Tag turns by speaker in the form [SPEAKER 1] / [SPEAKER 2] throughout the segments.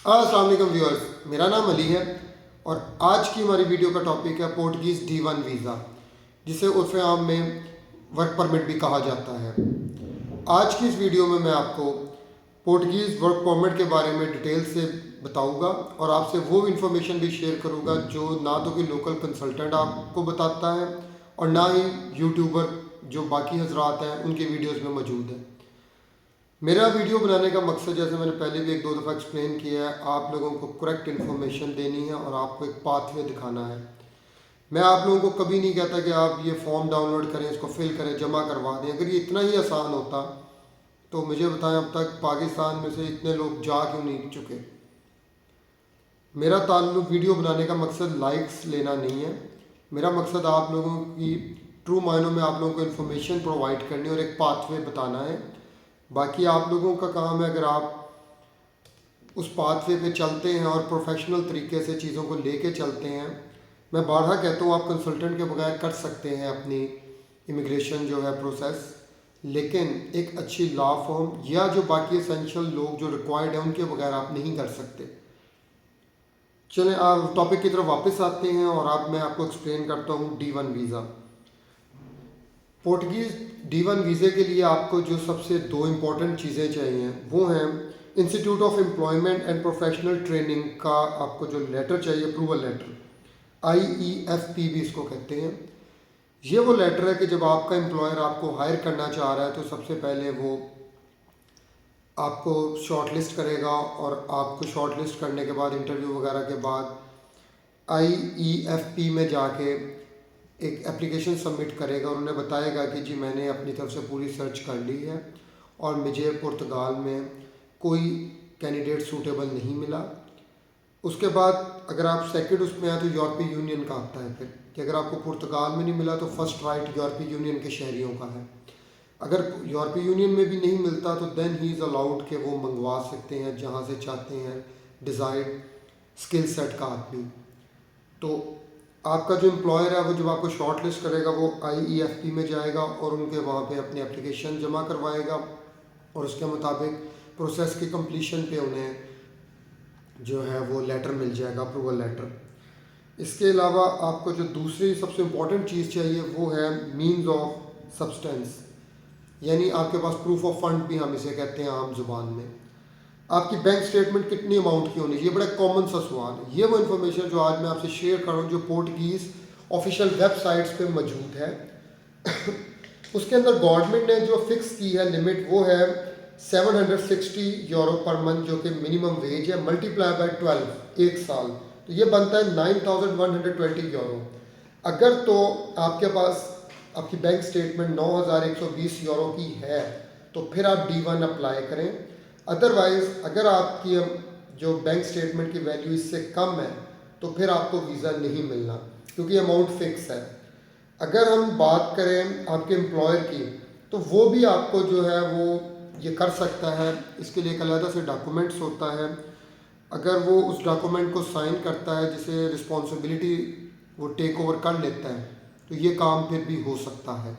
[SPEAKER 1] अस्सलाम वालेकुम व्यूअर्स, मेरा नाम अली है और आज की हमारी वीडियो का टॉपिक है पोर्टुगीज़ D1 वीज़ा, जिसे उर्फ़ आम में वर्क परमिट भी कहा जाता है। आज की इस वीडियो में मैं आपको पोर्टुगीज़ वर्क परमिट के बारे में डिटेल से बताऊंगा और आपसे वो इन्फॉर्मेशन भी शेयर करूंगा जो ना तो कि लोकल कंसल्टेंट आपको बताता है और ना ही यूट्यूबर जो बाकी हजरात हैं उनकी वीडियोज़ में मौजूद है। मेरा वीडियो बनाने का मकसद, जैसे मैंने पहले भी एक दो दफ़ा एक्सप्लेन किया है, आप लोगों को करेक्ट इन्फॉर्मेशन देनी है और आपको एक पाथवे दिखाना है। मैं आप लोगों को कभी नहीं कहता कि आप ये फॉर्म डाउनलोड करें, इसको फिल करें, जमा करवा दें। अगर ये इतना ही आसान होता तो मुझे बताएं अब तक पाकिस्तान में से इतने लोग जा क्यों नहीं चुके। मेरा ताल्लुक वीडियो बनाने का मकसद लाइक्स लेना नहीं है। मेरा मकसद आप लोगों की ट्रू मायनों में आप लोगों को इन्फॉर्मेशन प्रोवाइड करनी और एक पाथवे बताना है। बाकी आप लोगों का काम है, अगर आप उस पाथवे पे चलते हैं और प्रोफेशनल तरीके से चीज़ों को लेके चलते हैं। मैं बारहा कहता हूँ आप कंसल्टेंट के बगैर कर सकते हैं अपनी इमिग्रेशन जो है प्रोसेस, लेकिन एक अच्छी लॉ फर्म या जो बाकी एसेंशियल लोग जो रिक्वायर्ड है उनके बगैर आप नहीं कर सकते। चलें आप टॉपिक की तरफ वापस आते हैं और अब मैं आपको एक्सप्लेन करता हूँ D1 वीज़ा। पोर्टुगीज़ D1 वीज़े के लिए आपको जो सबसे दो इम्पॉर्टेंट चीज़ें चाहिए वो हैं institute of employment and professional training का आपको जो लेटर चाहिए, अप्रूवल लेटर, IEFP भी इसको कहते हैं। ये वो लेटर है कि जब आपका एम्प्लॉयर आपको हायर करना चाह रहा है तो सबसे पहले वो आपको शॉर्ट लिस्ट करेगा और आपको शॉर्ट लिस्ट करने के बाद इंटरव्यू वगैरह के बाद IEFP में जाके एक एप्लीकेशन सबमिट करेगा और उन्हें बताएगा कि जी मैंने अपनी तरफ से पूरी सर्च कर ली है और मुझे पुर्तगाल में कोई कैंडिडेट सूटेबल नहीं मिला। उसके बाद अगर आप सेकंड उसमें आए तो यूरोपीय यूनियन का आता है फिर कि अगर आपको पुर्तगाल में नहीं मिला तो फर्स्ट राइट यूरोपीय यूनियन के शहरियों का है। अगर यूरोपीय यूनियन में भी नहीं मिलता तो देन ही इज़ अलाउड कि वो मंगवा सकते हैं जहाँ से चाहते हैं डिज़ायर्ड स्किल सेट का आदमी। तो आपका जो एम्प्लॉयर है वो जब आपको शॉर्ट लिस्ट करेगा वो IEFP में जाएगा और उनके वहाँ पे अपनी एप्लीकेशन जमा करवाएगा और उसके मुताबिक प्रोसेस की कंप्लीशन पे उन्हें जो है वो लेटर मिल जाएगा, अप्रूवल लेटर। इसके अलावा आपको जो दूसरी सबसे इम्पॉर्टेंट चीज़ चाहिए वो है मीन्स ऑफ सब्सटेंस, यानी आपके पास प्रूफ ऑफ फंड भी हम इसे कहते हैं आम जुबान में। आपकी बैंक स्टेटमेंट कितनी अमाउंट की होनी चाहिए, बड़ा कॉमन सा सवाल है। ये वो इन्फॉर्मेशन जो आज मैं आपसे शेयर कर रहा हूँ जो पोर्टुगीज़ ऑफिशियल वेबसाइट्स पे मौजूद है। उसके अंदर गवर्नमेंट ने जो फिक्स की है लिमिट वो है 760 यूरो पर मंथ, जो कि मिनिमम वेज है, मल्टीप्लाई बाय 12 एक साल, तो ये बनता है 9120 यूरो। अगर तो आपके पास आपकी बैंक स्टेटमेंट 9120 यूरो की है तो फिर आप D1 अप्लाई करें। अदरवाइज़ अगर आपकी जो बैंक स्टेटमेंट की वैल्यू इससे कम है तो फिर आपको वीज़ा नहीं मिलना, क्योंकि अमाउंट फिक्स है। अगर हम बात करें आपके एम्प्लॉयर की तो वो भी आपको जो है वो ये कर सकता है। इसके लिए एक अलग से डॉक्यूमेंट्स होता है। अगर वो उस डॉक्यूमेंट को साइन करता है जिसे रिस्पॉन्सिबिलिटी वो टेक ओवर कर लेता है तो ये काम फिर भी हो सकता है।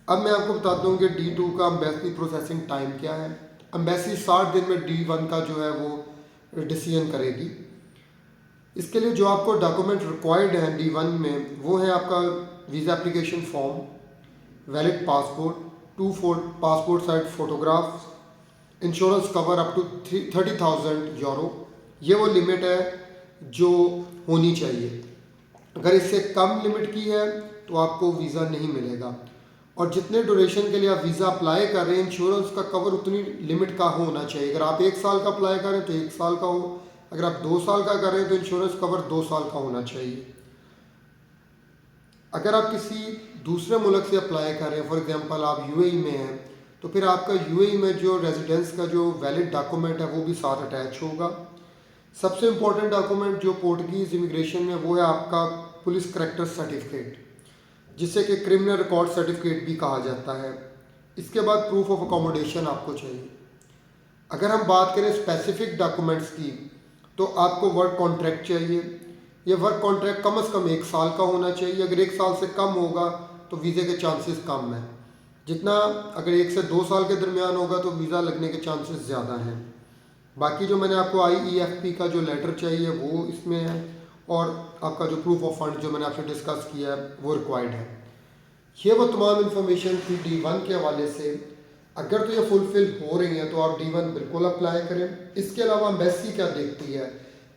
[SPEAKER 1] अब मैं आपको बताता हूँ कि D2 का एम्बेसी प्रोसेसिंग टाइम क्या है। एम्बेसी 60 दिन में D1 का जो है वो डिसीजन करेगी। इसके लिए जो आपको डॉक्यूमेंट रिक्वायर्ड हैं D1 में वो है आपका visa application form, valid passport, 2 passport size photographs, insurance cover up to 30,000 euro. ये वो लिमिट है जो होनी चाहिए। अगर इससे कम लिमिट की है तो आपको वीज़ा नहीं मिलेगा। और जितने ड्यूरेशन के लिए आप वीज़ा अप्लाई कर रहे हैं इंश्योरेंस का कवर उतनी लिमिट का होना चाहिए। अगर आप 1 साल का अप्लाई कर रहे हैं तो 1 साल का हो, अगर आप 2 साल का कर रहे हैं तो इंश्योरेंस कवर 2 साल का होना चाहिए। अगर आप किसी दूसरे मुल्क से अप्लाई कर रहे हैं, फॉर एग्जांपल आप UAE में हैं, तो फिर आपका UAE में जो रेजिडेंस का जो वैलिड डॉक्यूमेंट है वो भी साथ अटैच होगा। सबसे इम्पोर्टेंट डॉक्यूमेंट जो पोर्टुगीज़ इमिग्रेशन में वो है आपका पुलिस करैक्टर सर्टिफिकेट, जिसे कि क्रिमिनल रिकॉर्ड सर्टिफिकेट भी कहा जाता है। इसके बाद प्रूफ ऑफ अकोमोडेशन आपको चाहिए। अगर हम बात करें स्पेसिफिक डॉक्यूमेंट्स की तो आपको वर्क कॉन्ट्रैक्ट चाहिए। ये वर्क कॉन्ट्रैक्ट कम से कम 1 साल का होना चाहिए। अगर 1 साल से कम होगा तो वीज़े के चांसेस कम हैं। जितना अगर 1 से 2 साल के दरमियान होगा तो वीज़ा लगने के चांसेस ज़्यादा हैं। बाकी जो मैंने आपको IEFP का जो लेटर चाहिए वो इसमें है, और आपका जो प्रूफ ऑफ फंड जो मैंने आपसे डिस्कस किया है वो रिक्वायर्ड है। ये वो तमाम इन्फॉर्मेशन थी D1 के हवाले से। अगर तो ये फुलफिल हो रही हैं तो आप D1 बिल्कुल अप्लाई करें। इसके अलावा एम्बेसी क्या देखती है,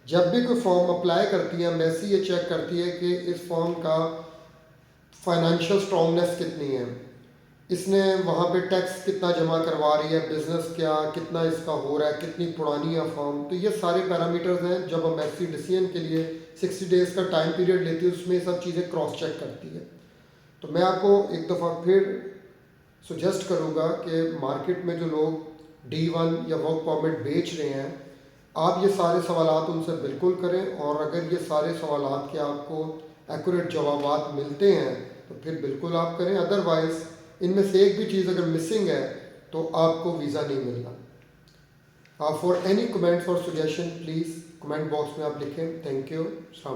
[SPEAKER 1] जब भी कोई फॉर्म अप्लाई करती है एम्बेसी ये चेक करती है कि इस फॉर्म का फाइनेंशियल स्ट्रॉन्गनेस कितनी है, इसने वहाँ पे टैक्स कितना जमा करवा रही है, बिजनेस क्या कितना इसका हो रहा है, कितनी पुरानी है फॉर्म। तो ये सारे पैरामीटर्स हैं जब एम्बेसी डिसीजन के लिए 60 डेज़ का टाइम पीरियड लेती है, उसमें सब चीज़ें क्रॉस चेक करती है। तो मैं आपको एक दफ़ा फिर सुजेस्ट करूँगा कि मार्केट में जो लोग D1 या वर्क परमिट बेच रहे हैं, आप ये सारे सवालात उनसे बिल्कुल करें, और अगर ये सारे सवालात के आपको एक्यूरेट जवाबात मिलते हैं तो फिर बिल्कुल आप करें। अदरवाइज़ इनमें से एक भी चीज़ अगर मिसिंग है तो आपको वीज़ा नहीं मिलना। फॉर एनी कमेंट्स और सजेशन प्लीज़ कमेंट बॉक्स में आप लिखें। Thank you. अस्सलाम वालेकुम।